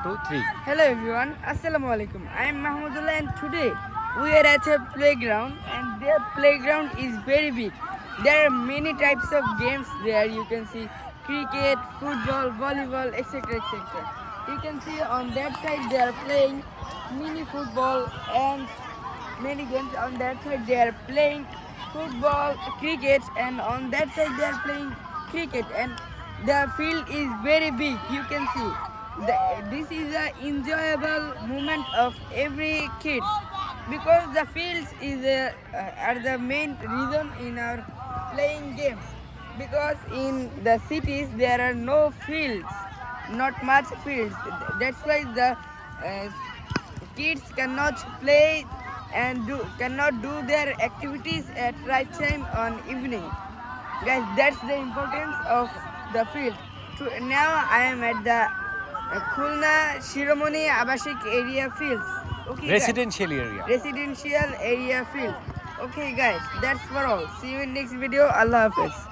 2, 3. Hello everyone, Assalamu alaikum. I am Mahmudullah and today we are at a playground and their playground is very big. There are many types of games there. You can see cricket, football, volleyball, etc. etc. You can see on that side they are playing mini football and many games. On that side they are playing football, cricket, and on that side they are playing cricket, and the field is very big. You can see this is an enjoyable moment of every kid because the fields are the main reason in our playing games, because in the cities there are no fields, not much fields. That's why the uh, kids cannot play and cannot do their activities at right time on evening. Guys, that's the importance of the field. Now I am at the Khulna Shiromoni Abashik area field. Okay, Residential area. Residential area field. Okay guys, that's for all. See you in next video. Allah Hafiz.